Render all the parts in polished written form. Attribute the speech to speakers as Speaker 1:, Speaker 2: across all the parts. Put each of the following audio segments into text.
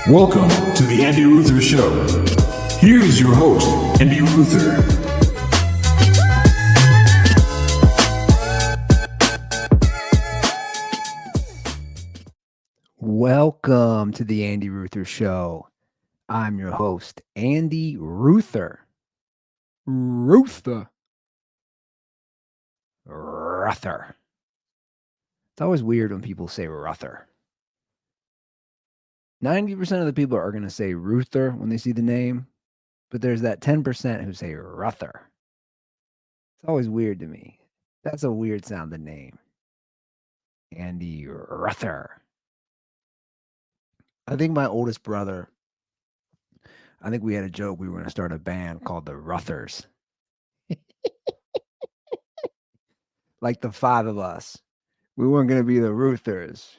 Speaker 1: Welcome to the Andy Ruther Show. Here is your host, Andy Ruther.
Speaker 2: Welcome to the Andy Ruther Show. I'm your host, Andy Ruther. Ruther. Ruther. It's always weird when people say Ruther. 90% of the people are going to say Ruther when they see the name, but there's that 10% who say Ruther. It's always weird to me. That's a weird sounding name. Andy Ruther. I think my oldest brother, I think we had a joke we were going to start a band called the Ruthers. Like the five of us. We weren't going to be the Ruthers.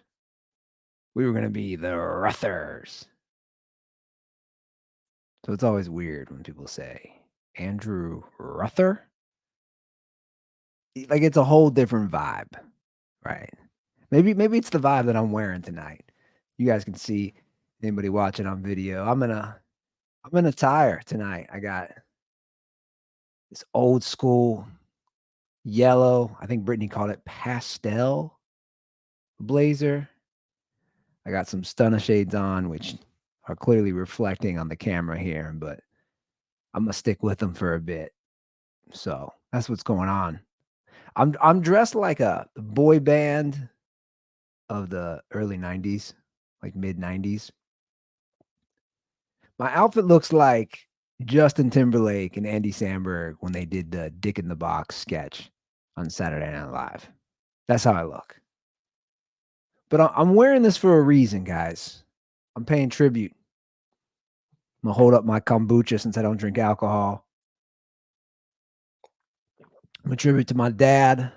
Speaker 2: We were going to be the Ruthers. So it's always weird when people say Andrew Ruther. Like it's a whole different vibe, right? Maybe it's the vibe that I'm wearing tonight. You guys can see anybody watching on video. I'm in attire tonight. I got this old school yellow. I think Brittany called it pastel blazer. I got some stunner shades on, which are clearly reflecting on the camera here, but I'm gonna stick with them for a bit. So that's what's going on. I'm dressed like a boy band of the early 90s, like mid 90s. My outfit looks like Justin Timberlake and Andy Samberg when they did the Dick in the Box sketch on Saturday Night Live. That's how I look. But I'm wearing this for a reason, guys. I'm paying tribute. I'm gonna hold up my kombucha since I don't drink alcohol. I'm a tribute to my dad.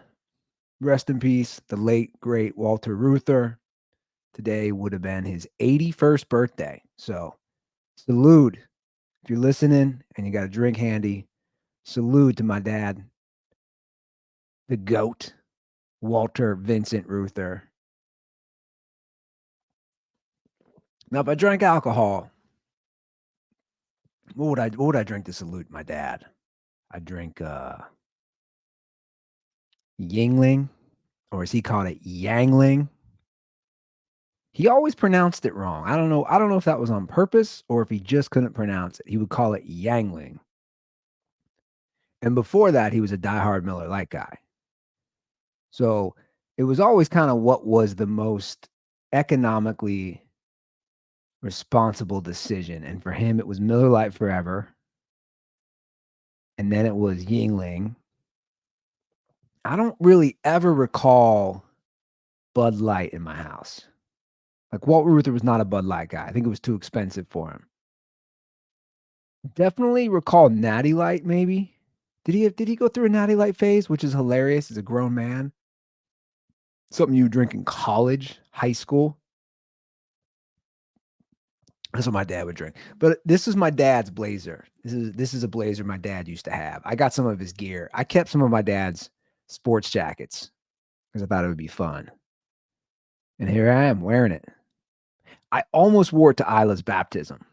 Speaker 2: Rest in peace, the late, great Walter Ruther. Today would have been his 81st birthday. So, salute. If you're listening and you got a drink handy, salute to my dad, the GOAT, Walter Vincent Ruther. Now, if I drank alcohol, what would I drink to salute my dad? I drink Yingling, or as he called it, Yangling. He always pronounced it wrong. I don't know if that was on purpose or if he just couldn't pronounce it. He would call it Yangling. And before that, he was a diehard Miller Lite guy. So it was always kind of what was the most economically responsible decision. And for him, it was Miller Lite forever. And then it was Yingling. I don't really ever recall Bud Light in my house. Like Walt Ruther was not a Bud Light guy. I think it was too expensive for him. Definitely recall Natty Light, maybe. Did he go through a Natty Light phase, which is hilarious as a grown man? Something you drink in college, high school. That's what my dad would drink. But this is my dad's blazer. This is a blazer my dad used to have. I got some of his gear. I kept some of my dad's sports jackets because I thought it would be fun. And here I am wearing it. I almost wore it to Isla's baptism.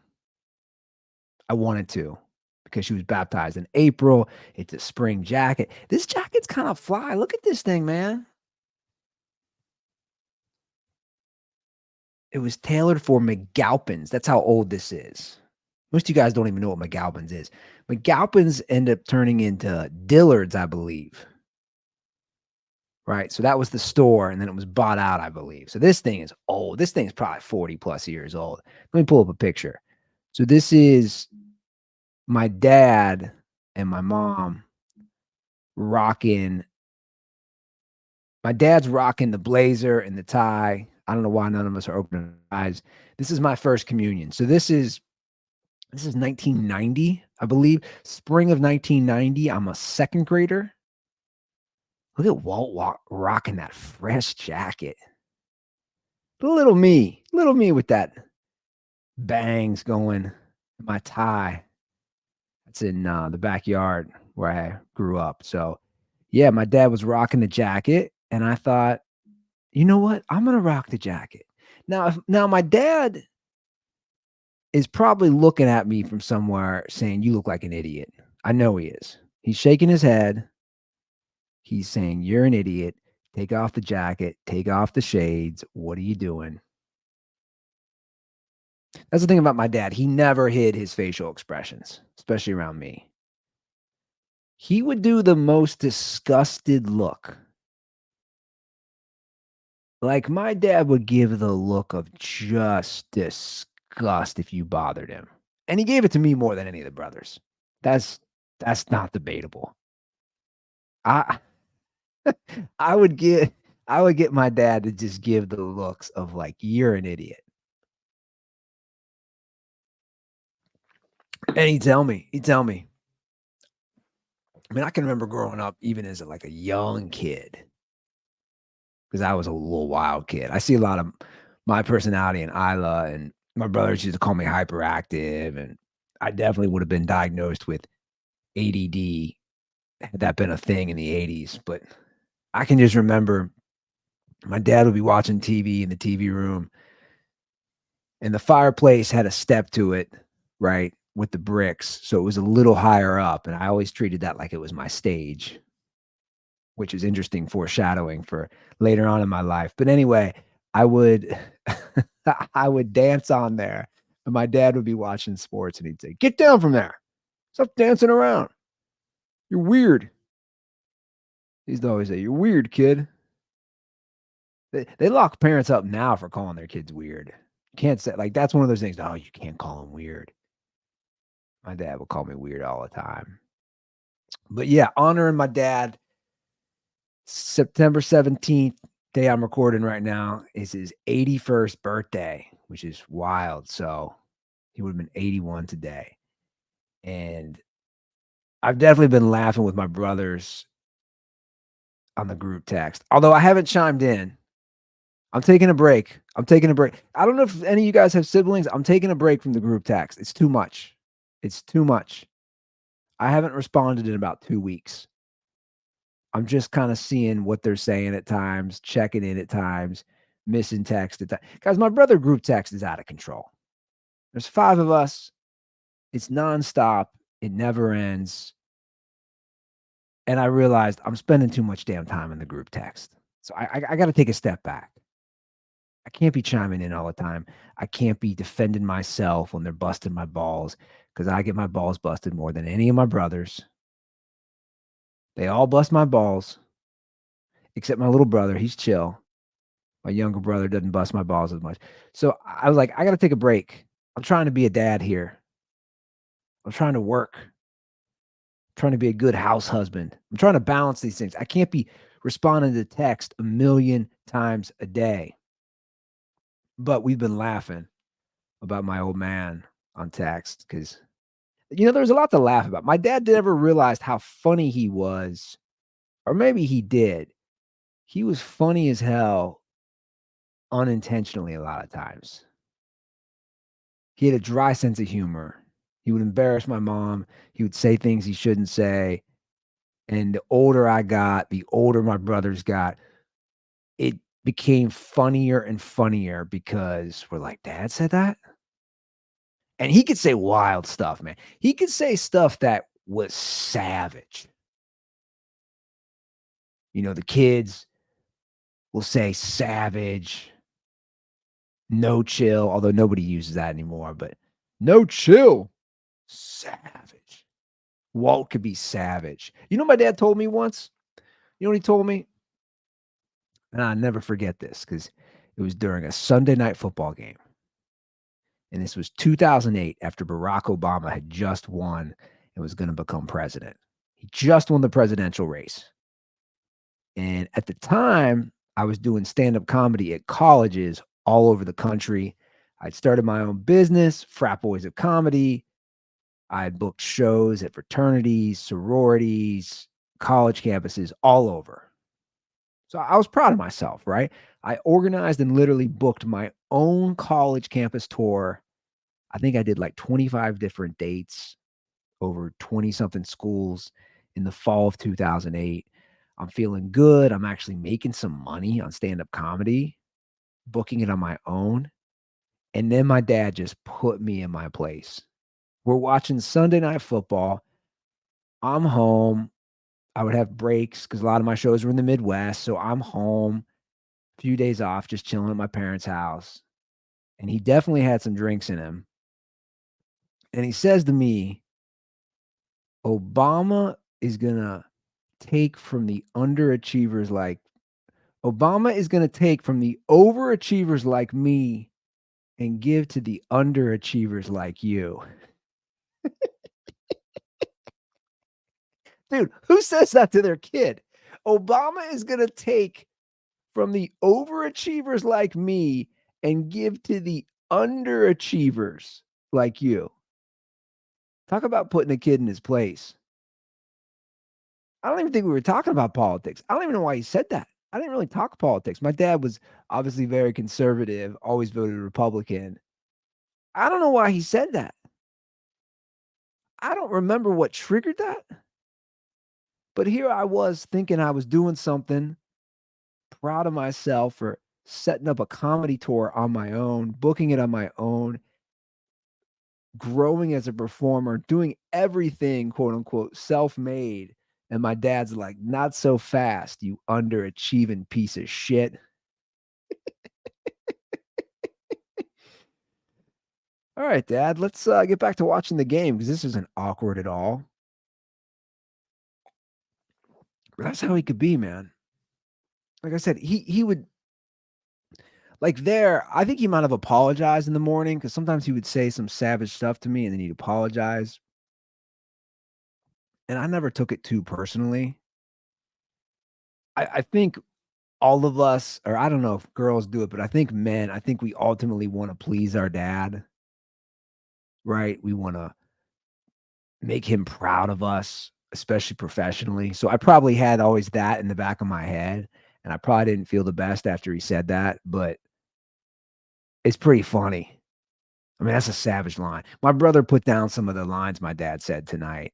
Speaker 2: I wanted to because she was baptized in April. It's a spring jacket. This jacket's kind of fly. Look at this thing, man. It was tailored for McAlpins. That's how old this is. Most of you guys don't even know what McAlpins is. McAlpins end up turning into Dillard's, I believe. Right? So that was the store, and then it was bought out, I believe. So this thing is old. This thing is probably 40 plus years old. Let me pull up a picture. So this is my dad and my mom rocking. My dad's rocking the blazer and the tie. I don't know why none of us are opening our eyes. This is my first communion. So this is 1990, I believe. Spring of 1990. I'm a second grader. Look at Walt rocking that fresh jacket. Little me with that bangs going. My tie. That's in the backyard where I grew up. So, yeah, my dad was rocking the jacket, and I thought, you know what? I'm gonna rock the jacket. Now my dad is probably looking at me from somewhere saying, "You look like an idiot." I know he is. He's shaking his head. He's saying, "You're an idiot. Take off the jacket. Take off the shades. What are you doing?" That's the thing about my dad. He never hid his facial expressions, especially around me. He would do the most disgusted look. Like, my dad would give the look of just disgust if you bothered him, and he gave it to me more than any of the brothers. That's that's not debatable. I I would get I would get my dad to just give the looks of like, "You're an idiot." And he'd tell me. I mean, I can remember growing up even as, like, a young kid, because I was a little wild kid. I see a lot of my personality in Isla, and my brothers used to call me hyperactive, and I definitely would have been diagnosed with ADD had that been a thing in the '80s, but I can just remember my dad would be watching TV in the TV room, and the fireplace had a step to it, right, with the bricks, so it was a little higher up, and I always treated that like it was my stage, which is interesting foreshadowing for later on in my life. But anyway, I would I would dance on there, and my dad would be watching sports, and he'd say, "Get down from there. Stop dancing around. You're weird." He'd always say, "You're weird, kid." They lock parents up now for calling their kids weird. You can't say like, that's one of those things, "Oh, you can't call them weird." My dad would call me weird all the time. But yeah, honoring my dad, September 17th, day I'm recording right now, is his 81st birthday, which is wild. So he would have been 81 today. And I've definitely been laughing with my brothers on the group text. Although I haven't chimed in. I'm taking a break. I'm taking a break. I don't know if any of you guys have siblings. I'm taking a break from the group text. It's too much. It's too much. I haven't responded in about 2 weeks. I'm just kinda seeing what they're saying at times, checking in at times, missing text at times. Guys, my brother group text is out of control. There's 5 of us. It's nonstop. It never ends. And I realized I'm spending too much damn time in the group text. So I gotta take a step back. I can't be chiming in all the time. I can't be defending myself when they're busting my balls, because I get my balls busted more than any of my brothers. They all bust my balls, except my little brother. He's chill. My younger brother doesn't bust my balls as much. So I was like, I gotta take a break. I'm trying to be a dad here. I'm trying to work, trying to be a good house husband. I'm trying to balance these things. I can't be responding to text a million times a day. But we've been laughing about my old man on text because, there's a lot to laugh about. My dad never realized how funny he was, or maybe he did. He was funny as hell unintentionally a lot of times. He had a dry sense of humor. He would embarrass my mom. He would say things he shouldn't say. And the older I got, the older my brothers got, it became funnier and funnier because we're like, "Dad said that?" And he could say wild stuff, man. He could say stuff that was savage. The kids will say savage, no chill, although nobody uses that anymore, but no chill, savage. Walt could be savage. My dad told me once? You know what he told me? And I'll never forget this because it was during a Sunday night football game. And this was 2008 after Barack Obama had just won and was going to become president. He just won the presidential race. And at the time, I was doing stand-up comedy at colleges all over the country. I'd started my own business, Frat Boys of Comedy. I had booked shows at fraternities, sororities, college campuses all over. So I was proud of myself, right? I organized and literally booked my own college campus tour. I think I did like 25 different dates over 20 something schools in the fall of 2008. I'm feeling good. I'm actually making some money on stand up comedy, booking it on my own. And then my dad just put me in my place. We're watching Sunday Night Football. I'm home. I would have breaks because a lot of my shows were in the Midwest. So I'm home, a few days off, just chilling at my parents' house. And he definitely had some drinks in him. And he says to me, Obama is going to take from the underachievers like Obama is going to take from the overachievers like me and give to the underachievers like you. Dude, who says that to their kid? Obama is going to take from the overachievers like me and give to the underachievers like you. Talk about putting a kid in his place. I don't even think we were talking about politics. I don't even know why he said that. I didn't really talk politics. My dad was obviously very conservative, always voted Republican. I don't know why he said that. I don't remember what triggered that. But here I was thinking I was doing something, proud of myself for setting up a comedy tour on my own, booking it on my own, growing as a performer, doing everything, quote unquote, self made. And my dad's like, not so fast, you underachieving piece of shit. All right, Dad, let's get back to watching the game because this isn't awkward at all. But that's how he could be, man. Like I said, he would like there. I think he might have apologized in the morning because sometimes he would say some savage stuff to me and then he'd apologize. And I never took it too personally. I think all of us, or I don't know if girls do it, but I think men, I think we ultimately want to please our dad, right? We want to make him proud of us, especially professionally. So I probably had always that in the back of my head. And I probably didn't feel the best after he said that, but it's pretty funny. I mean, that's a savage line. My brother put down some of the lines my dad said tonight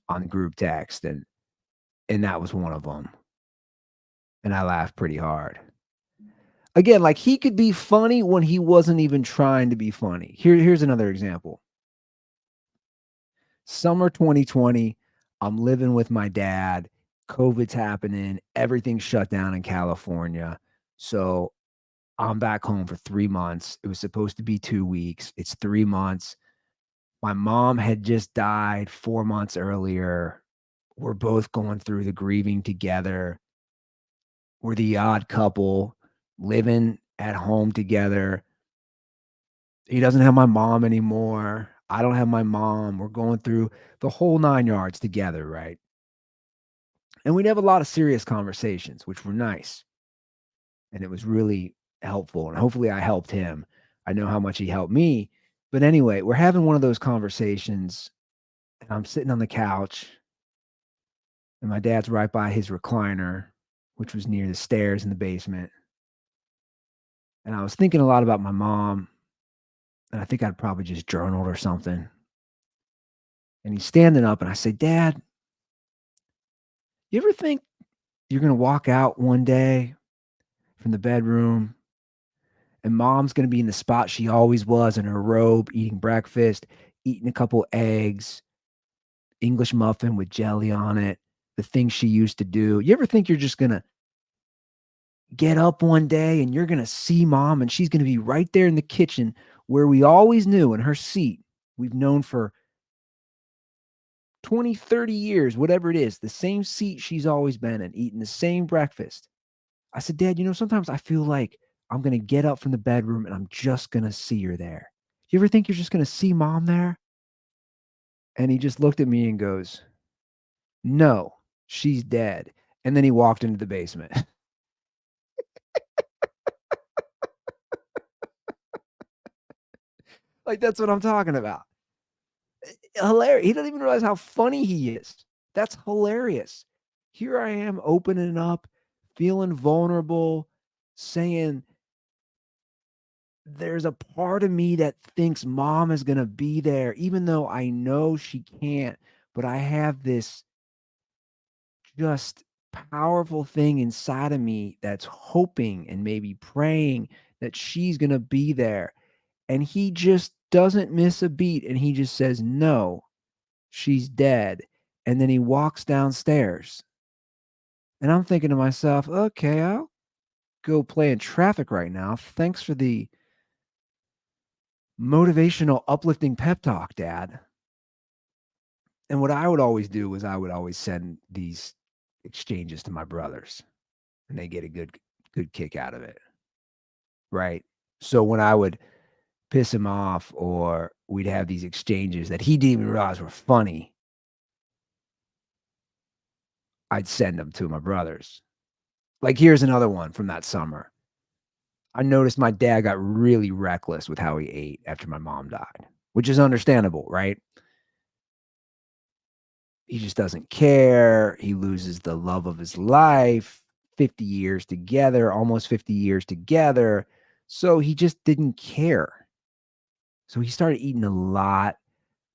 Speaker 2: on group text, and that was one of them. And I laughed pretty hard. Again, like he could be funny when he wasn't even trying to be funny. Here's another example. Summer 2020, I'm living with my dad. COVID's happening. Everything's shut down in California. So I'm back home for 3 months. It was supposed to be 2 weeks. It's 3 months. My mom had just died 4 months earlier. We're both going through the grieving together. We're the odd couple living at home together. He doesn't have my mom anymore. I don't have my mom. We're going through the whole 9 yards together, right? And we'd have a lot of serious conversations, which were nice. And it was really helpful. And hopefully I helped him. I know how much he helped me. But anyway, we're having one of those conversations. And I'm sitting on the couch. And my dad's right by his recliner, which was near the stairs in the basement. And I was thinking a lot about my mom. And I think I'd probably just journaled or something. And he's standing up, and I say, Dad, you ever think you're going to walk out one day from the bedroom and mom's going to be in the spot she always was in her robe, eating breakfast, eating a couple eggs, English muffin with jelly on it, the things she used to do? You ever think you're just going to get up one day and you're going to see mom and she's going to be right there in the kitchen where we always knew, in her seat we've known for 20, 30 years, whatever it is, the same seat she's always been in, eating the same breakfast? I said, Dad, sometimes I feel like I'm going to get up from the bedroom and I'm just going to see her there. You ever think you're just going to see mom there? And he just looked at me and goes, No, she's dead. And then he walked into the basement. Like, that's what I'm talking about. Hilarious. He doesn't even realize how funny he is. That's hilarious. Here I am opening up, feeling vulnerable, saying, there's a part of me that thinks mom is going to be there, even though I know she can't. But I have this just powerful thing inside of me that's hoping and maybe praying that she's going to be there. And he just doesn't miss a beat, and he just says, "No, she's dead." And then he walks downstairs. And I'm thinking to myself, "Okay, I'll go play in traffic right now. Thanks for the motivational, uplifting pep talk, Dad." And what I would always do was I would always send these exchanges to my brothers, and they get a good kick out of it, right? So when I would piss him off or we'd have these exchanges that he didn't even realize were funny, I'd send them to my brothers. Like, here's another one from that summer. I noticed my dad got really reckless with how he ate after my mom died, which is understandable, right? He just doesn't care. He loses the love of his life, 50 years together, almost 50 years together. So he just didn't care. So he started eating a lot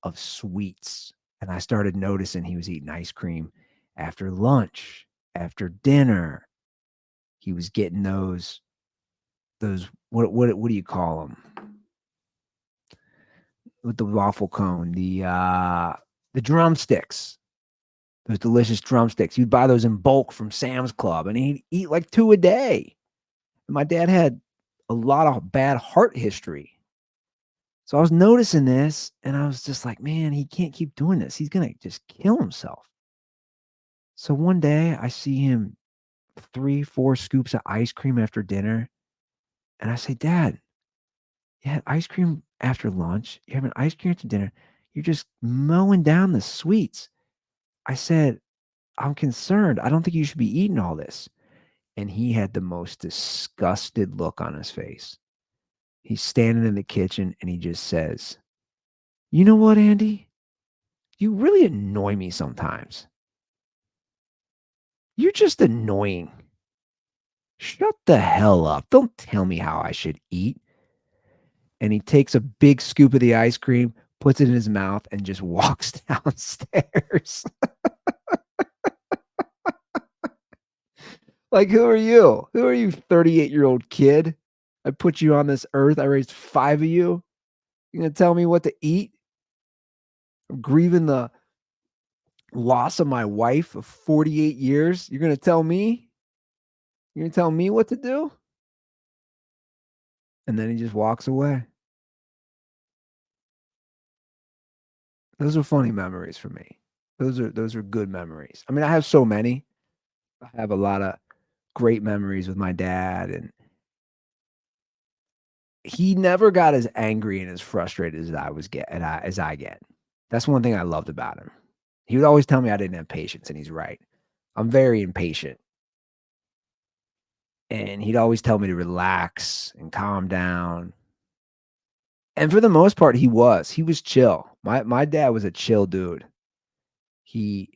Speaker 2: of sweets. And I started noticing he was eating ice cream after lunch, after dinner. He was getting those what do you call them? With the waffle cone, the drumsticks. Those delicious drumsticks. You'd buy those in bulk from Sam's Club, and he'd eat like 2 a day. And my dad had a lot of bad heart history. So I was noticing this, and I was just like, "Man, he can't keep doing this. He's gonna just kill himself." So one day, I see him 3, 4 scoops of ice cream after dinner, and I say, "Dad, you had ice cream after lunch. You're having ice cream after dinner. You're just mowing down the sweets." I said, "I'm concerned. I don't think you should be eating all this." And he had the most disgusted look on his face. He's standing in the kitchen and he just says, "You know what, Andy? You really annoy me sometimes. You're just annoying. Shut the hell up. Don't tell me how I should eat." And he takes a big scoop of the ice cream, puts it in his mouth, and just walks downstairs. Like, who are you? Who are you, 38-year-old kid? I put you on this earth. I raised 5 of you. You're gonna tell me what to eat? I'm grieving the loss of my wife of 48 years. You're gonna tell me? You're gonna tell me what to do? And then he just walks away. Those are funny memories for me. Those are good memories. I mean, I have so many. I have a lot of great memories with my dad, and he never got as angry and as frustrated as I get. That's one thing I loved about him. He would always tell me I didn't have patience, and he's right. I'm very impatient. And he'd always tell me to relax and calm down. And for the most part, he was. He was chill. My dad was a chill dude. He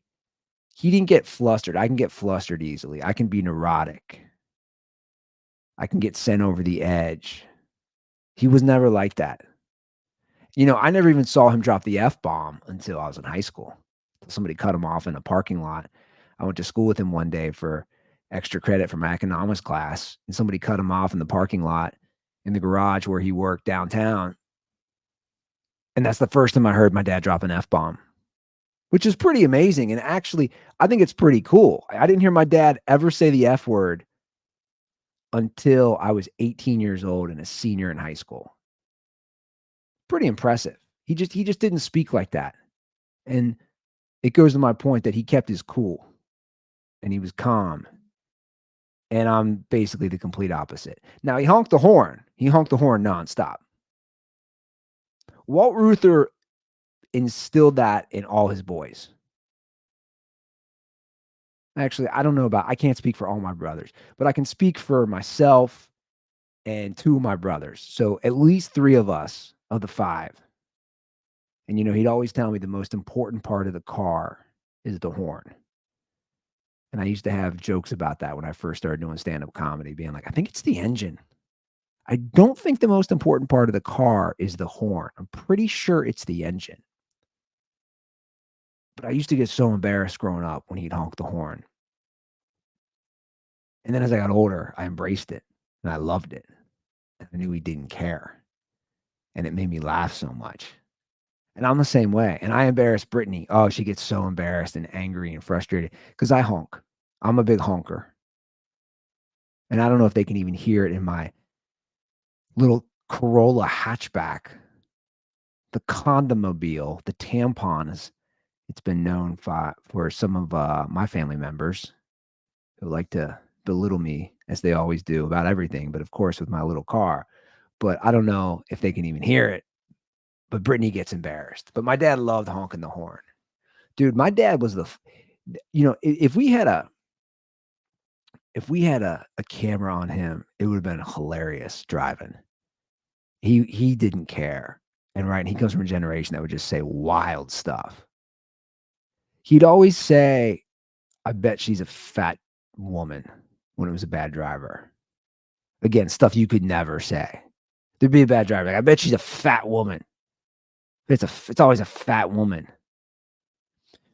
Speaker 2: he didn't get flustered. I can get flustered easily. I can be neurotic. I can get sent over the edge. He was never like that. I never even saw him drop the F bomb until I was in high school. Somebody cut him off in a parking lot. I went to school with him one day for extra credit for my economics class, and somebody cut him off in the parking lot in the garage where he worked downtown. And that's the first time I heard my dad drop an F bomb, which is pretty amazing. And actually, I think it's pretty cool. I didn't hear my dad ever say the F word until I was 18 years old and a senior in high school. Pretty impressive. He just didn't speak like that. And it goes to my point that he kept his cool and he was calm. And I'm basically the complete opposite. Now he honked the horn. He honked the horn nonstop. Walt Ruther instilled that in all his boys. Actually, I can't speak for all my brothers, but I can speak for myself and 2 of my brothers. So at least 3 of us of the 5. And he'd always tell me the most important part of the car is the horn. And I used to have jokes about that when I first started doing stand-up comedy, being like, "I think it's the engine. I don't think the most important part of the car is the horn. I'm pretty sure it's the engine." But I used to get so embarrassed growing up when he'd honk the horn. And then as I got older, I embraced it and I loved it. I knew he didn't care. and it made me laugh so much. And I'm the same way. And I embarrass Brittany. Oh, she gets so embarrassed and angry and frustrated because I honk. I'm a big honker. And I don't know if they can even hear it in my little Corolla hatchback, the condomobile, the tampons. It's been known for some of my family members who like to belittle me, as they always do, about everything, but of course with my little car. But I don't know if they can even hear it. But Brittany gets embarrassed. But my dad loved honking the horn. Dude, my dad was if we had a camera on him, it would have been hilarious driving. He didn't care. And right, he comes from a generation that would just say wild stuff. He'd always say, "I bet she's a fat woman," when it was a bad driver. Again, stuff you could never say. There'd be a bad driver, like, "I bet she's a fat woman." It's always a fat woman.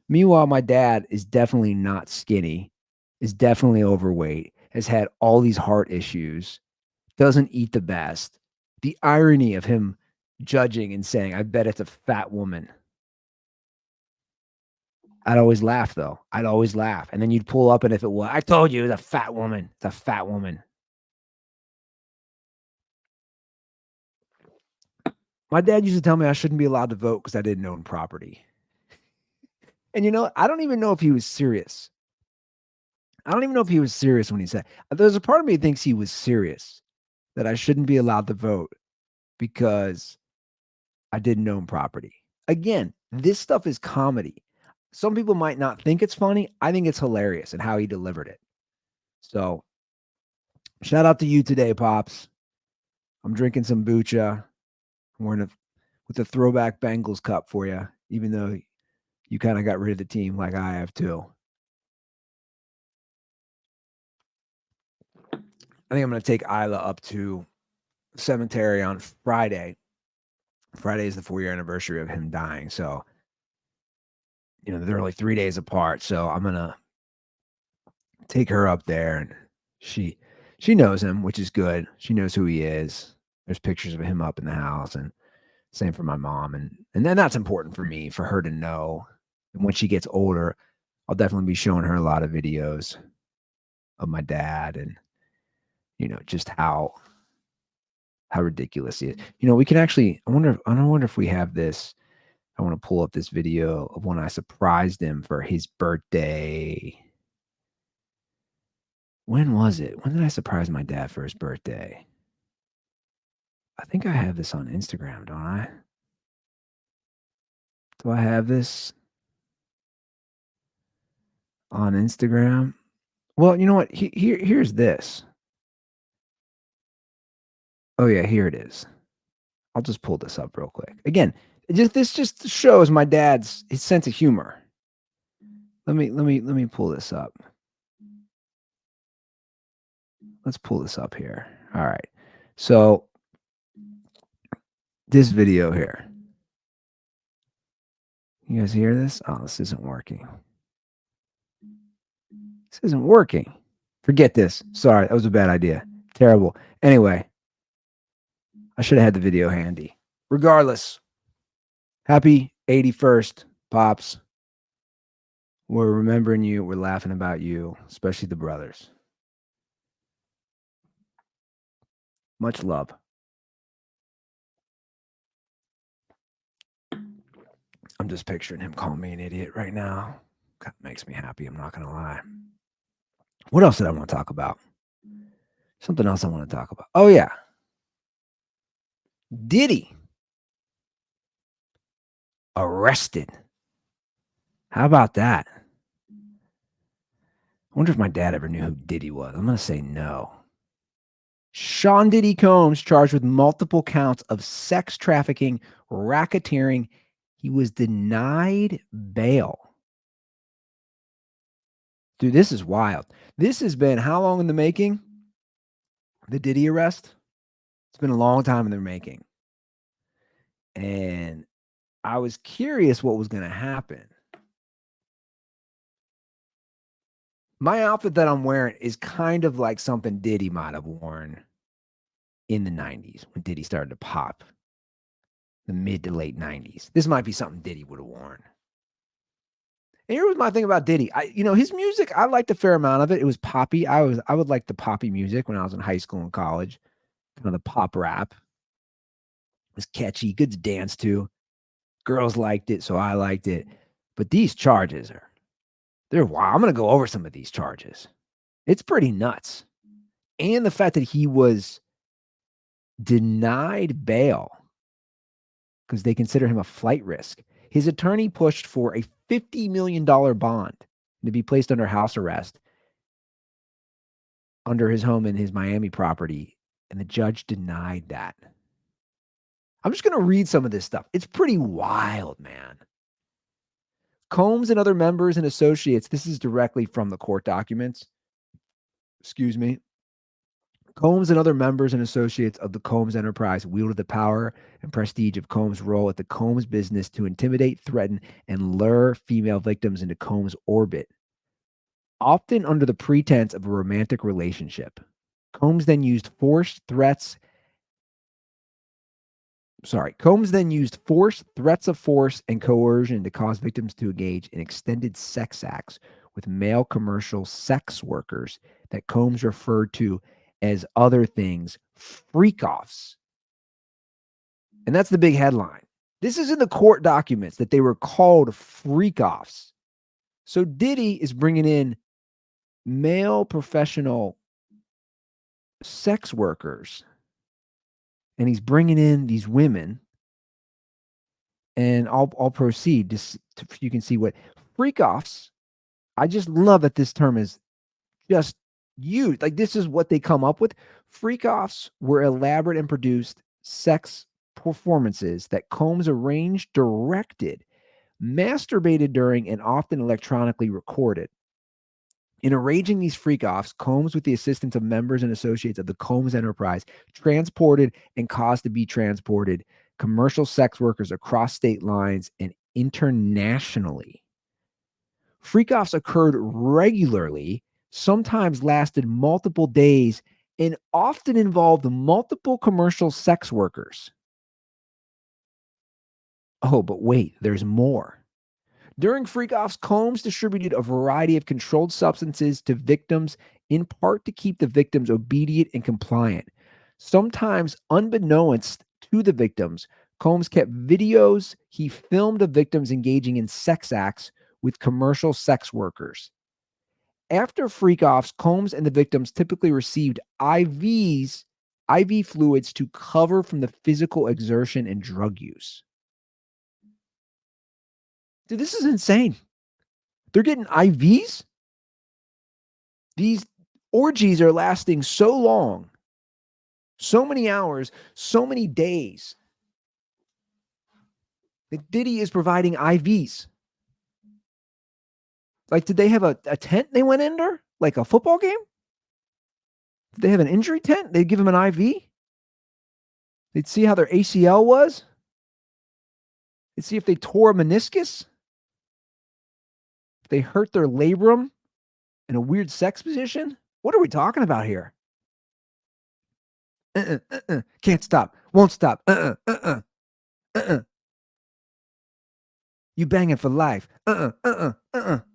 Speaker 2: Meanwhile, my dad is definitely not skinny, is definitely overweight, has had all these heart issues, doesn't eat the best. The irony of him judging and saying, "I bet it's a fat woman." I'd always laugh, though. I'd always laugh, and then you'd pull up, and if it was, "I told you, it's a fat woman. It's a fat woman." My dad used to tell me I shouldn't be allowed to vote because I didn't own property. And you know what? I don't even know if he was serious. I don't even know if he was serious when he said there's a part of me that thinks he was serious, that I shouldn't be allowed to vote because I didn't own property. Again, this stuff is comedy. Some people might not think it's funny. I think it's hilarious and how he delivered it. So, shout out to you today, Pops. I'm drinking some Bucha. I'm wearing with the throwback Bengals cup for you, even though you kind of got rid of the team like I have too. I think I'm going to take Isla up to the cemetery on Friday. Friday is the 4-year anniversary of him dying. So, they're only 3 days apart. So I'm going to take her up there, and she knows him, which is good. She knows who he is. There's pictures of him up in the house, and same for my mom. And then that's important for me, for her to know. And when she gets older, I'll definitely be showing her a lot of videos of my dad and, just how ridiculous he is. We can actually, I wonder if we have this. I want to pull up this video of when I surprised him for his birthday. When was it? When did I surprise my dad for his birthday? I think I have this on Instagram, don't I? Do I have this on Instagram? Well, you know what? Here's this. Oh yeah, here it is. I'll just pull this up real quick. Again, this just shows my dad's his sense of humor. Let me pull this up. Let's pull this up here. All right. So this video here. You guys hear this? Oh, this isn't working. This isn't working. Forget this. Sorry, that was a bad idea. Terrible. Anyway, I should have had the video handy. Regardless, happy 81st, Pops. We're remembering you. We're laughing about you, especially the brothers. Much love. I'm just picturing him calling me an idiot right now. That makes me happy. I'm not going to lie. What else did I want to talk about? Something else I want to talk about. Oh, yeah. Diddy arrested. How about that? I wonder if my dad ever knew who Diddy was. I'm going to say no. Sean Diddy Combs charged with multiple counts of sex trafficking, racketeering. He was denied bail. Dude, this is wild. This has been how long in the making? The Diddy arrest? It's been a long time in the making. And I was curious what was going to happen. My outfit that I'm wearing is kind of like something Diddy might have worn in the 90s when Diddy started to pop. the mid to late 90s. This might be something Diddy would have worn. And here was my thing about Diddy. His music, I liked a fair amount of it. It was poppy. I would like the poppy music when I was in high school and college. Kind of the pop rap. It was catchy, good to dance to. Girls liked it, so I liked it. But these charges they're wild. I'm gonna go over some of these charges. It's pretty nuts. And the fact that he was denied bail because they consider him a flight risk. His attorney pushed for a $50 million bond to be placed under house arrest under his home in his Miami property, and the judge denied that. I'm just going to read some of this stuff. It's pretty wild, man. Combs and other members and associates, this is directly from the court documents. Excuse me. Combs and other members and associates of the Combs enterprise wielded the power and prestige of Combs' role at the Combs business to intimidate, threaten, and lure female victims into Combs' orbit, often under the pretense of a romantic relationship. Combs then used force, threats of force, and coercion to cause victims to engage in extended sex acts with male commercial sex workers that Combs referred to as other things, freak-offs. And that's the big headline. This is in the court documents that they were called freak-offs. So Diddy is bringing in male professional sex workers, and he's bringing in these women. And I'll proceed just you can see what freak-offs. I just love that this term is just used. Like, this is what they come up with. Freak-offs were elaborate and produced sex performances that Combs arranged, directed, masturbated during, and often electronically recorded. In arranging these freak-offs, Combs, with the assistance of members and associates of the Combs enterprise, transported and caused to be transported commercial sex workers across state lines and internationally. Freak-offs occurred regularly, sometimes lasted multiple days, and often involved multiple commercial sex workers. Oh, but wait, there's more. During freak-offs, Combs distributed a variety of controlled substances to victims, in part to keep the victims obedient and compliant. Sometimes unbeknownst to the victims, Combs kept videos he filmed of victims engaging in sex acts with commercial sex workers. After freak-offs, Combs and the victims typically received IV fluids to cover from the physical exertion and drug use. Dude, this is insane. They're getting IVs? These orgies are lasting so long, so many hours, so many days, that Diddy is providing IVs. Like, did they have a tent they went under? Like a football game? Did they have an injury tent? They'd give him an IV? They'd see how their ACL was? They'd see if they tore a meniscus? If they hurt their labrum in a weird sex position? What are we talking about here? Can't stop. Won't stop. You banging for life.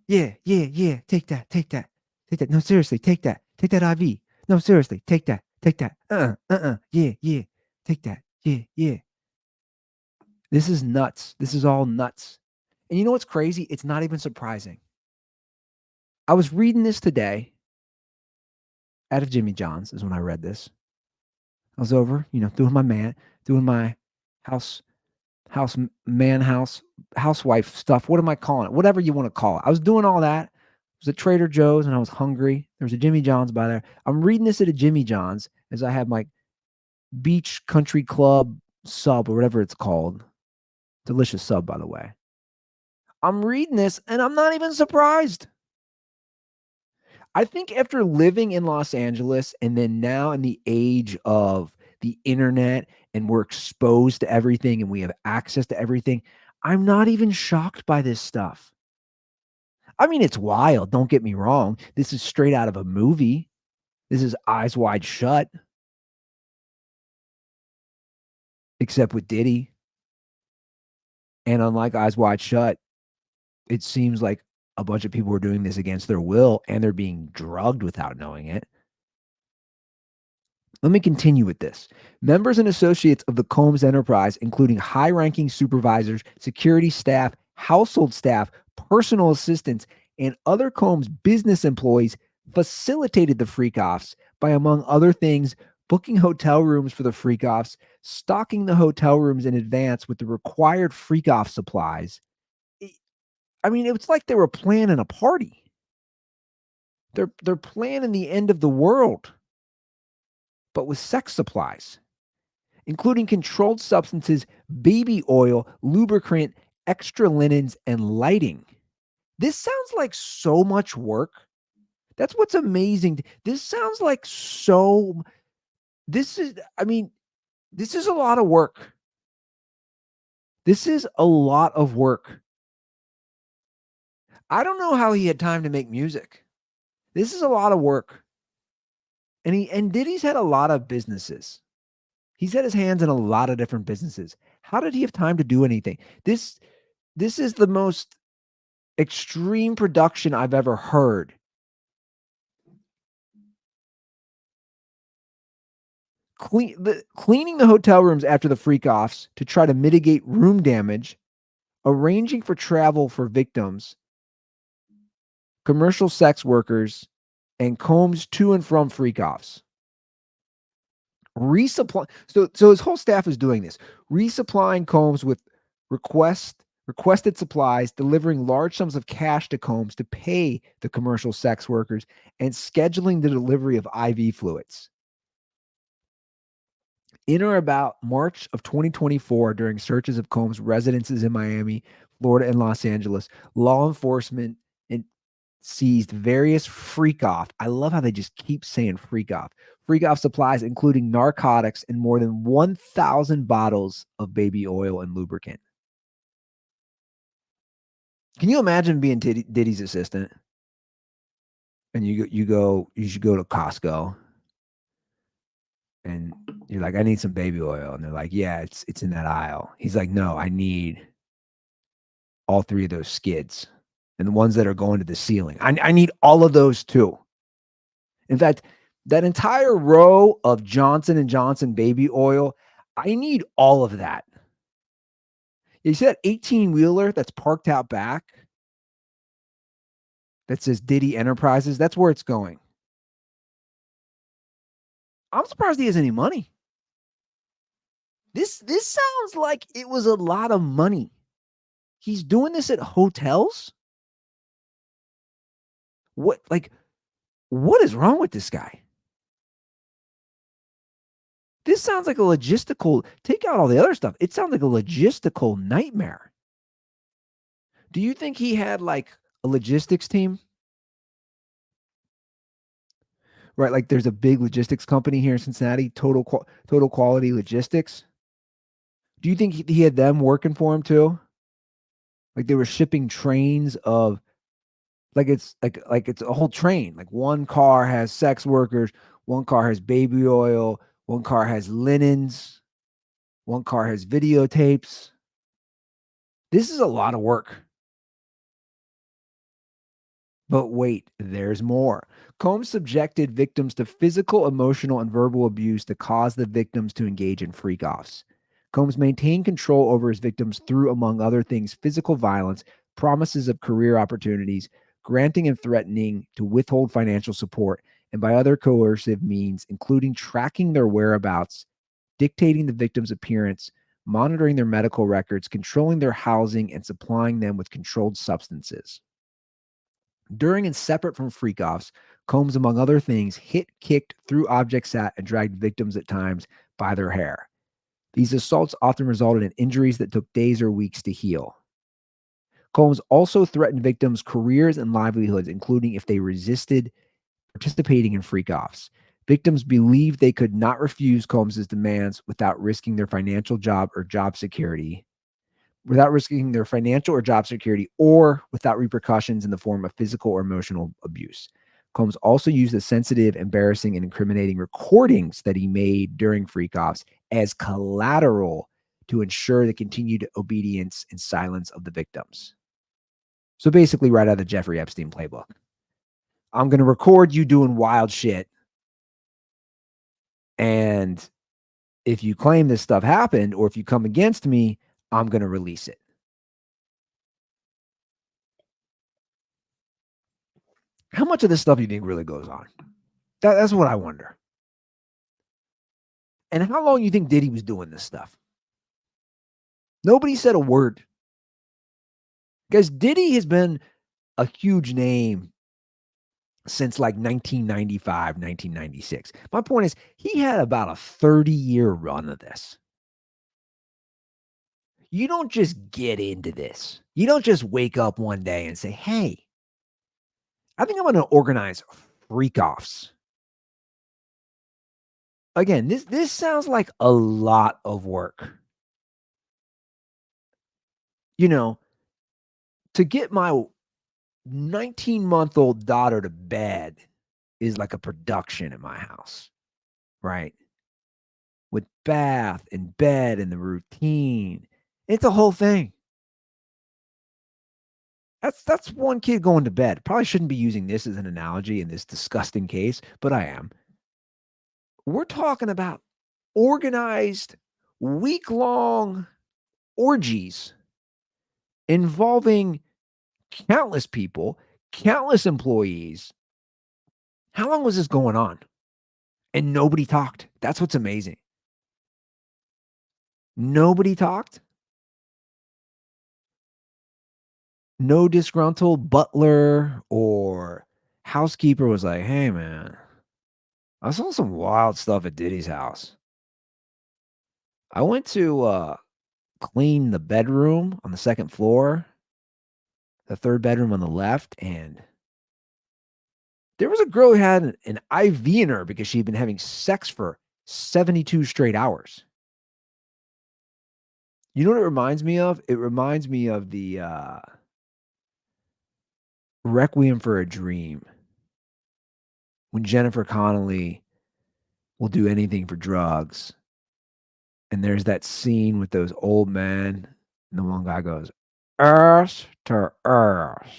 Speaker 2: Yeah. Take that. Take that. No, seriously, take that. Take that IV. No, seriously, take that. Take that. Yeah. Take that. Yeah. This is nuts. This is all nuts. And you know what's crazy? It's not even surprising. I was reading this today out of Jimmy John's is when I read this. I was over, doing my housewife stuff. What am I calling it? Whatever you want to call it. I was doing all that. I was at Trader Joe's and I was hungry. There was a Jimmy John's by there. I'm reading this at a Jimmy John's as I have my Beach Country Club sub or whatever it's called. Delicious sub, by the way. I'm reading this and I'm not even surprised. I think after living in Los Angeles and then now in the age of the internet and we're exposed to everything and we have access to everything, I'm not even shocked by this stuff. I mean, it's wild. Don't get me wrong. This is straight out of a movie. This is Eyes Wide Shut. Except with Diddy. And unlike Eyes Wide Shut, it seems like a bunch of people were doing this against their will and they're being drugged without knowing it. Let me continue with this. Members and associates of the Combs enterprise, including high ranking supervisors, security staff, household staff, personal assistants, and other Combs business employees, facilitated the freak offs by, among other things, booking hotel rooms for the freak offs, stocking the hotel rooms in advance with the required freak off supplies. I mean, it's like they were planning a party. They're planning the end of the world, but with sex supplies, including controlled substances, baby oil, lubricant, extra linens, and lighting. This sounds like so much work. That's what's amazing. This sounds like this is, I mean, this is a lot of work. This is a lot of work. I don't know how he had time to make music. This is a lot of work. And Diddy's had a lot of businesses. He's had his hands in a lot of different businesses. How did he have time to do anything? This is the most extreme production I've ever heard. Cleaning the hotel rooms after the freak offs to try to mitigate room damage, arranging for travel for victims, commercial sex workers, and Combs to and from freak offs. Resupply. So his whole staff is doing this, resupplying Combs with requested supplies, delivering large sums of cash to Combs to pay the commercial sex workers, and scheduling the delivery of IV fluids. In or about March of 2024, during searches of Combs' residences in Miami, Florida, and Los Angeles, law enforcement seized various freak off. I love how they just keep saying freak off supplies, including narcotics and more than 1,000 bottles of baby oil and lubricant. Can you imagine being Diddy's assistant? And you should go to Costco and you're like, I need some baby oil. And they're like, yeah, it's in that aisle. He's like, no, I need all 3 of those skids and the ones that are going to the ceiling. I need all of those too. In fact, that entire row of Johnson & Johnson baby oil, I need all of that. You see that 18-wheeler that's parked out back that says Diddy Enterprises? That's where it's going. I'm surprised he has any money. This sounds like it was a lot of money. He's doing this at hotels? What is wrong with this guy? This sounds like a logistical, take out all the other stuff. It sounds like a logistical nightmare. Do you think he had like a logistics team? Right, like there's a big logistics company here in Cincinnati, Total Quality Logistics. Do you think he had them working for him too? Like they were shipping trains of like it's a whole train. Like one car has sex workers, one car has baby oil, one car has linens, one car has videotapes. This is a lot of work. But wait, there's more. Combs subjected victims to physical, emotional, and verbal abuse that caused the victims to engage in freak offs. Combs maintained control over his victims through, among other things, physical violence, promises of career opportunities, granting and threatening to withhold financial support, and by other coercive means, including tracking their whereabouts, dictating the victim's appearance, monitoring their medical records, controlling their housing, and supplying them with controlled substances. During and separate from freak offs, Combs, among other things, hit, kicked, threw objects at, and dragged victims at times by their hair. These assaults often resulted in injuries that took days or weeks to heal. Combs also threatened victims' careers and livelihoods, including if they resisted participating in freak offs. Victims believed they could not refuse Combs's demands without risking their financial job security, or without repercussions in the form of physical or emotional abuse. Combs also used the sensitive, embarrassing, and incriminating recordings that he made during freak offs as collateral to ensure the continued obedience and silence of the victims. So basically, right out of the Jeffrey Epstein playbook. I'm going to record you doing wild shit. And if you claim this stuff happened or if you come against me, I'm going to release it. How much of this stuff do you think really goes on? That's what I wonder. And how long you think Diddy was doing this stuff? Nobody said a word. Because Diddy has been a huge name since like 1995, 1996. My point is, he had about a 30-year run of this. You don't just get into this. You don't just wake up one day and say, hey, I think I'm going to organize freak-offs. Again, this sounds like a lot of work. You know, to get my 19-month-old daughter to bed is like a production in my house, right? With bath and bed and the routine. It's a whole thing. That's one kid going to bed. Probably shouldn't be using this as an analogy in this disgusting case, but I am. We're talking about organized, week-long orgies involving countless people, countless employees. How long was this going on? And nobody talked. That's what's amazing. Nobody talked. No disgruntled butler or housekeeper was like, hey, man, I saw some wild stuff at Diddy's house. I went to clean the bedroom on the second floor, the third bedroom on the left, and there was a girl who had an IV in her because she'd been having sex for 72 straight hours. You know what it reminds me of? It reminds me of the Requiem for a Dream, when Jennifer Connelly will do anything for drugs. And there's that scene with those old men, and the one guy goes, earth to earth.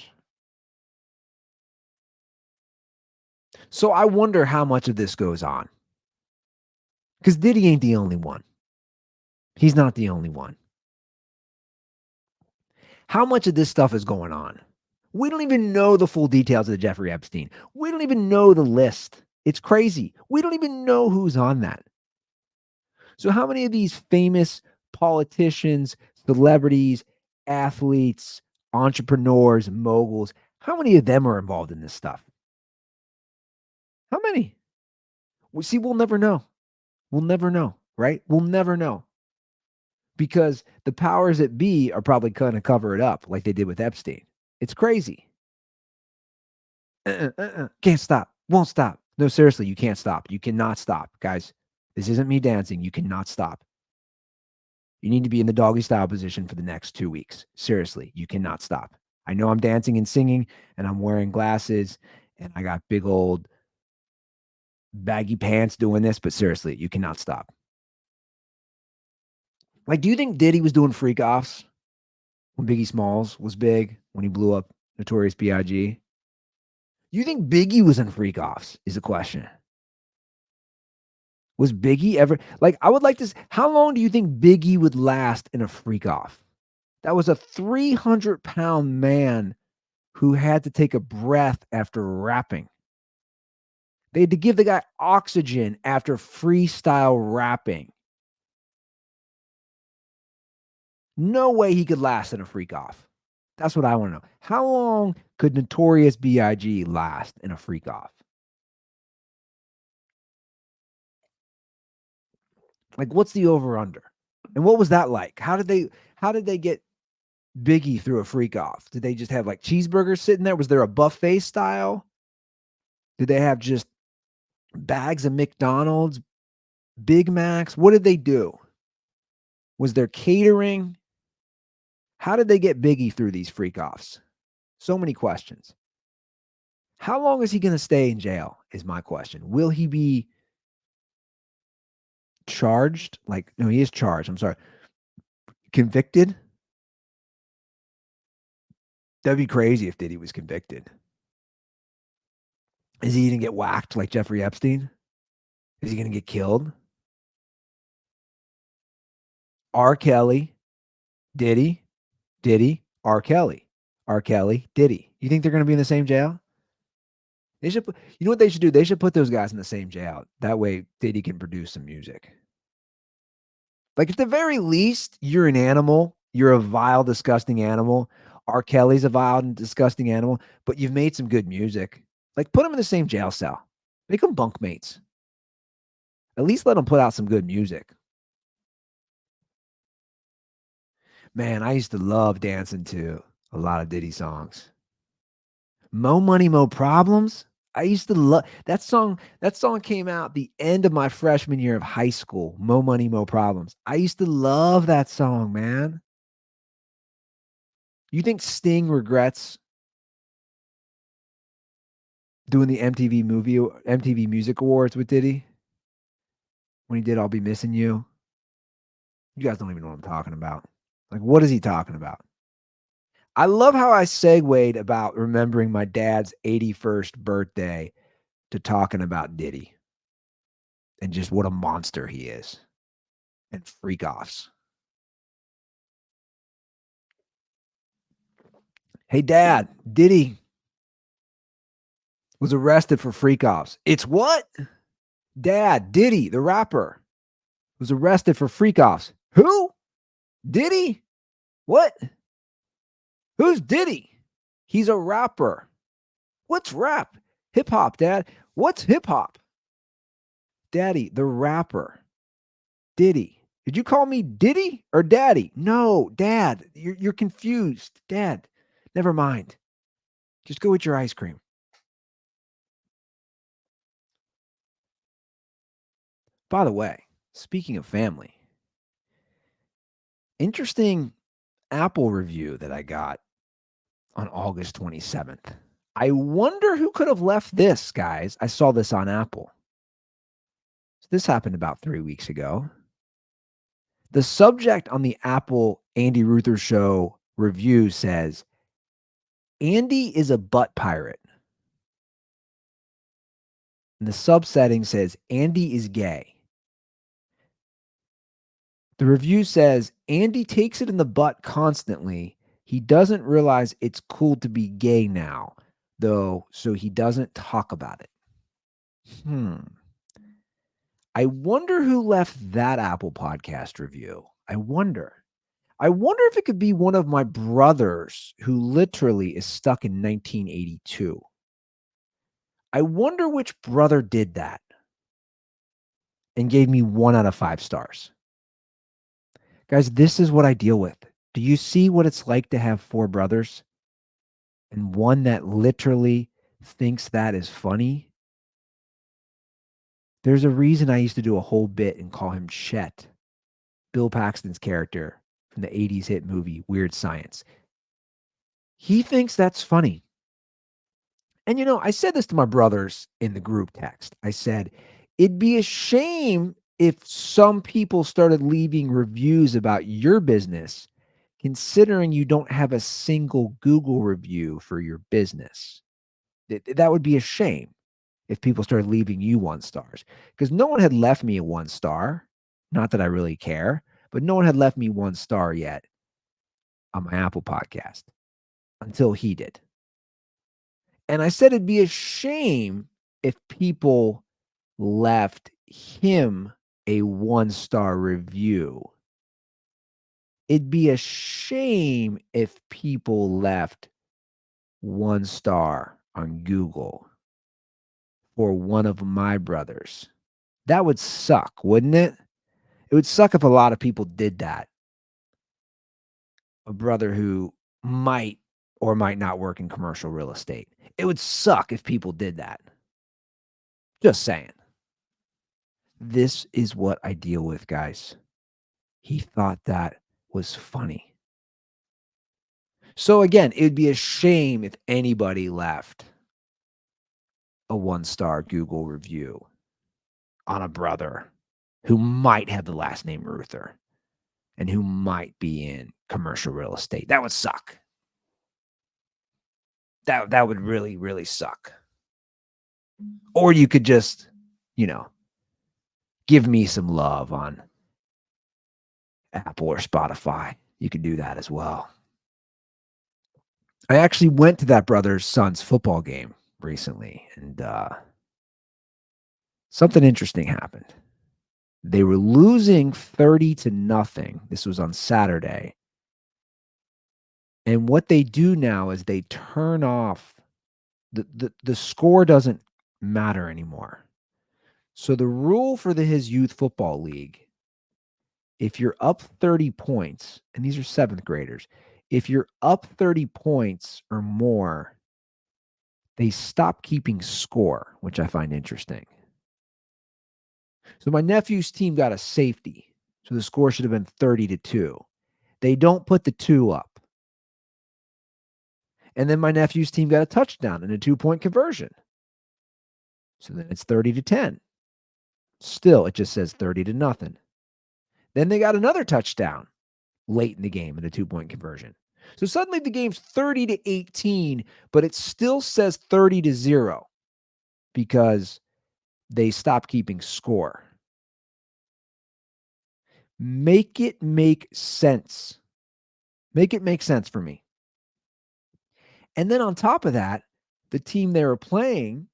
Speaker 2: So I wonder how much of this goes on. Because Diddy ain't the only one. He's not the only one. How much of this stuff is going on? We don't even know the full details of the Jeffrey Epstein. We don't even know the list. It's crazy. We don't even know who's on that. So how many of these famous politicians, celebrities, athletes, entrepreneurs, moguls, how many of them are involved in this stuff? How many? We'll never know. We'll never know, right? We'll never know. Because the powers that be are probably going to cover it up like they did with Epstein. It's crazy. Can't stop. Won't stop. No, seriously, you can't stop. You cannot stop. Guys, this isn't me dancing. You cannot stop. You need to be in the doggy style position for the next 2 weeks. Seriously, you cannot stop. I know I'm dancing and singing and I'm wearing glasses and I got big old baggy pants doing this, but seriously, you cannot stop. Like, do you think Diddy was doing freak offs when Biggie Smalls was big, when he blew up Notorious B.I.G.? You think Biggie was in freak offs is the question. Was Biggie ever, like, I would like to, how long do you think Biggie would last in a freak off? That was a 300-pound man who had to take a breath after rapping. They had to give the guy oxygen after freestyle rapping. No way he could last in a freak off. That's what I want to know. How long could Notorious B.I.G. last in a freak off? Like, what's the over under? And what was that like? How did they get Biggie through a freak off? Did they just have like cheeseburgers sitting there? Was there a buffet style? Did they have just bags of McDonald's, Big Macs? What did they do? Was there catering? How did they get Biggie through these freak offs? So many questions. How long is he going to stay in jail is my question. Will he be charged? Like, no, he is charged. I'm sorry. Convicted? That'd be crazy if Diddy was convicted. Is he gonna get whacked like Jeffrey Epstein? Is he gonna get killed? R. Kelly, Diddy, Diddy, R. Kelly, R. Kelly, Diddy. You think they're gonna be in the same jail? They should put, you know what they should do? They should put those guys in the same jail. That way Diddy can produce some music. Like at the very least, you're an animal. You're a vile, disgusting animal. R. Kelly's a vile and disgusting animal, but you've made some good music. Like put them in the same jail cell. Make them bunkmates. At least let them put out some good music. Man, I used to love dancing to a lot of Diddy songs. Mo Money, Mo Problems. I used to love that song. That song came out the end of my freshman year of high school. Mo Money, Mo Problems. I used to love that song, man. You think Sting regrets doing the MTV Music Awards with Diddy when he did "I'll Be Missing You"? You guys don't even know what I'm talking about. Like, what is he talking about? I love how I segued about remembering my dad's 81st birthday to talking about Diddy and just what a monster he is and freak offs. Hey, Dad, Diddy was arrested for freak offs. It's what? Dad, Diddy, the rapper, was arrested for freak offs. Who? Diddy? What? Who's Diddy? He's a rapper. What's rap? Hip hop, Dad. What's hip hop? Daddy, the rapper. Diddy. Did you call me Diddy or Daddy? No, Dad. You're confused. Dad, never mind. Just go eat your ice cream. By the way, speaking of family, interesting Apple review that I got on August 27th. I wonder who could have left this, guys. I saw this on Apple. So this happened about 3 weeks ago. The subject on the Apple Andy Ruther show review says, Andy is a butt pirate. And the subsetting says, Andy is gay. The review says, Andy takes it in the butt constantly. He doesn't realize it's cool to be gay now, though, so he doesn't talk about it. I wonder who left that Apple podcast review. I wonder if it could be one of my brothers who literally is stuck in 1982. I wonder which brother did that and gave me 1 out of 5 stars. Guys, this is what I deal with. Do you see what it's like to have 4 brothers and one that literally thinks that is funny? There's a reason I used to do a whole bit and call him Chet, Bill Paxton's character from the 80s hit movie Weird Science. He thinks that's funny. And I said this to my brothers in the group text. I said, it'd be a shame if some people started leaving reviews about your business, considering you don't have a single Google review for your business. That would be a shame if people started leaving you 1 stars, because no one had left me a 1 star. Not that I really care, but no one had left me 1 star yet on my Apple podcast until he did. And I said it'd be a shame if people left him a 1-star review. It'd be a shame if people left 1 star on Google for one of my brothers. That would suck, wouldn't it? It would suck if a lot of people did that. A brother who might or might not work in commercial real estate. It would suck if people did that. Just saying. This is what I deal with, guys. He thought that was funny. So again, it would be a shame if anybody left a 1-star Google review on a brother who might have the last name Ruther and who might be in commercial real estate. That would suck. That would really, really suck. Or you could just, give me some love on Apple or Spotify. You could do that as well. I actually went to that brother's son's football game recently, and something interesting happened. They were losing 30-0. This was on Saturday. And what they do now is they turn off the score doesn't matter anymore. So the rule for his youth football league, if you're up 30 points, and these are 7th graders, if you're up 30 points or more, they stop keeping score, which I find interesting. So my nephew's team got a safety. So the score should have been 30-2. They don't put the 2 up. And then my nephew's team got a touchdown and a 2-point conversion. So then it's 30-10. Still, it just says 30-0. Then they got another touchdown late in the game and a 2-point conversion. So suddenly the game's 30-18, but it still says 30-0 because they stopped keeping score. Make it make sense. Make it make sense for me. And then on top of that, the team they were playing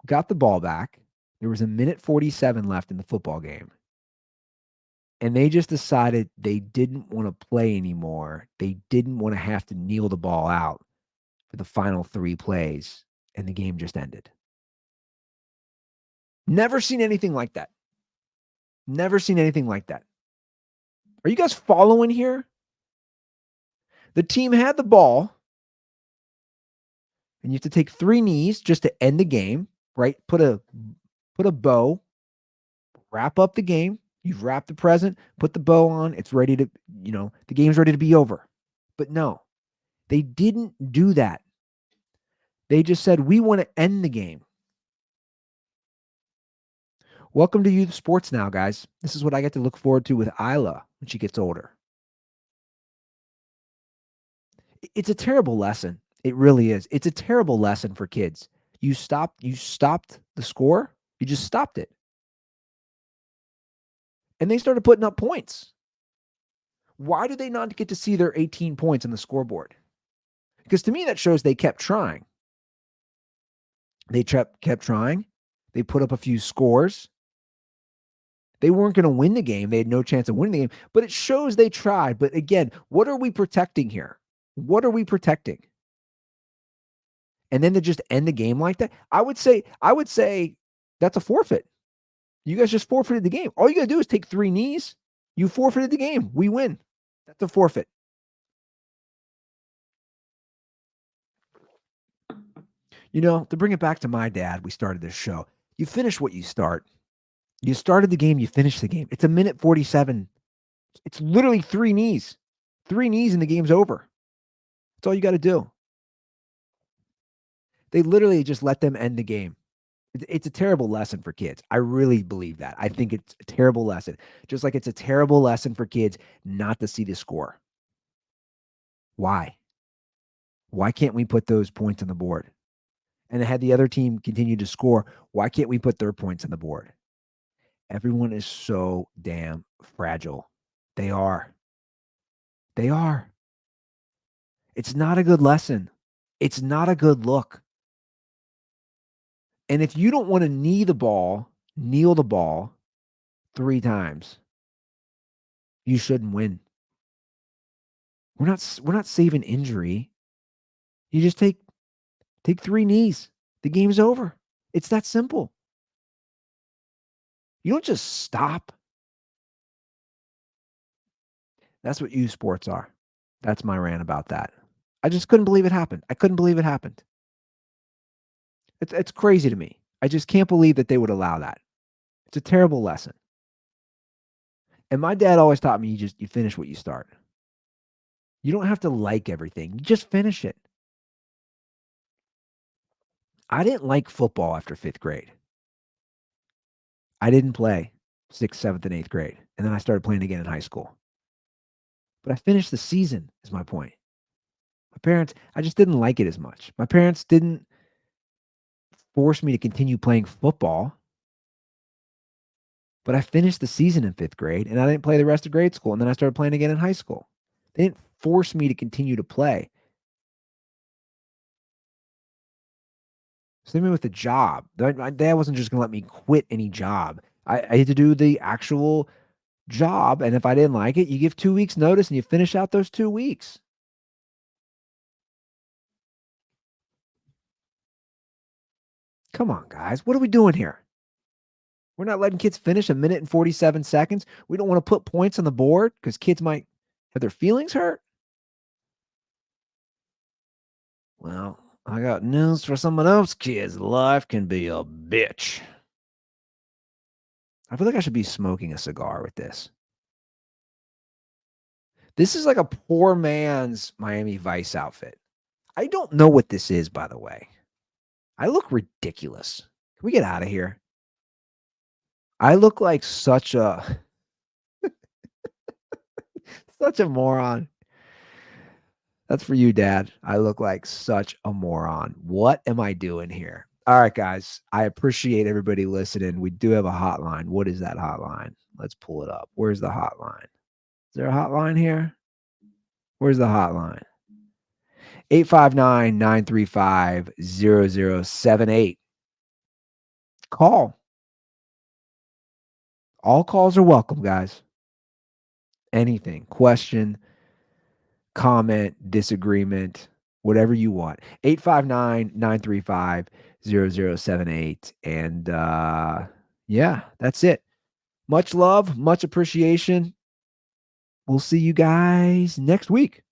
Speaker 2: got the ball back. There was 1:47 left in the football game. And they just decided they didn't want to play anymore. They didn't want to have to kneel the ball out for the final 3 plays, and the game just ended. Never seen anything like that. Never seen anything like that. Are you guys following here? The team had the ball, and you have to take 3 knees just to end the game, right? Put a bow, wrap up the game. You've wrapped the present, put the bow on. It's ready to, the game's ready to be over. But no, they didn't do that. They just said, we want to end the game. Welcome to youth sports now, guys. This is what I get to look forward to with Isla when she gets older. It's a terrible lesson. It really is. It's a terrible lesson for kids. You stopped the score. You just stopped it. And they started putting up points. Why do they not get to see their 18 points on the scoreboard? Because to me, that shows they kept trying. They kept trying. They put up a few scores. They weren't going to win the game. They had no chance of winning the game, but it shows they tried. But again, what are we protecting here? What are we protecting? And then to just end the game like that, I would say that's a forfeit. You guys just forfeited the game. All you got to do is take 3 knees. You forfeited the game. We win. That's a forfeit. To bring it back to my dad, we started this show. You finish what you start. You started the game, you finish the game. It's 1:47. It's literally 3 knees. 3 knees and the game's over. That's all you got to do. They literally just let them end the game. It's a terrible lesson for kids. I really believe that. I think it's a terrible lesson. Just like it's a terrible lesson for kids not to see the score. Why? Why can't we put those points on the board? And had the other team continue to score, why can't we put their points on the board? Everyone is so damn fragile. They are. They are. It's not a good lesson. It's not a good look. And if you don't want to kneel the ball 3 times, you shouldn't win. We're not saving injury. You just take 3 knees. The game's over. It's that simple. You don't just stop. That's what youth sports are. That's my rant about that. I just couldn't believe it happened. I couldn't believe it happened. It's crazy to me. I just can't believe that they would allow that. It's a terrible lesson. And my dad always taught me you finish what you start. You don't have to like everything. You just finish it. I didn't like football after 5th grade. I didn't play 6th, 7th, and 8th grade. And then I started playing again in high school. But I finished the season, is my point. My parents, I just didn't like it as much. My parents didn't force me to continue playing football, but I finished the season in 5th grade and I didn't play the rest of grade school. And then I started playing again in high school. They didn't force me to continue to play. Same with the job. My dad wasn't just going to let me quit any job. I had to do the actual job. And if I didn't like it, you give 2 weeks notice and you finish out those 2 weeks. Come on, guys. What are we doing here? We're not letting kids finish a minute and 47 seconds. We don't want to put points on the board because kids might have their feelings hurt. Well, I got news for some of those kids. Life can be a bitch. I feel like I should be smoking a cigar with this. This is like a poor man's Miami Vice outfit. I don't know what this is, by the way. I look ridiculous. Can we get out of here? I look like such a such a moron. That's for you, Dad. I look like such a moron. What am I doing here? All right, guys. I appreciate everybody listening. We do have a hotline. What is that hotline? Let's pull it up. Where's the hotline? Is there a hotline here? Where's the hotline? 859-935-0078. Call. All calls are welcome, guys. Anything, question, comment, disagreement, whatever you want. 859-935-0078. And yeah, that's it. Much love, much appreciation. We'll see you guys next week.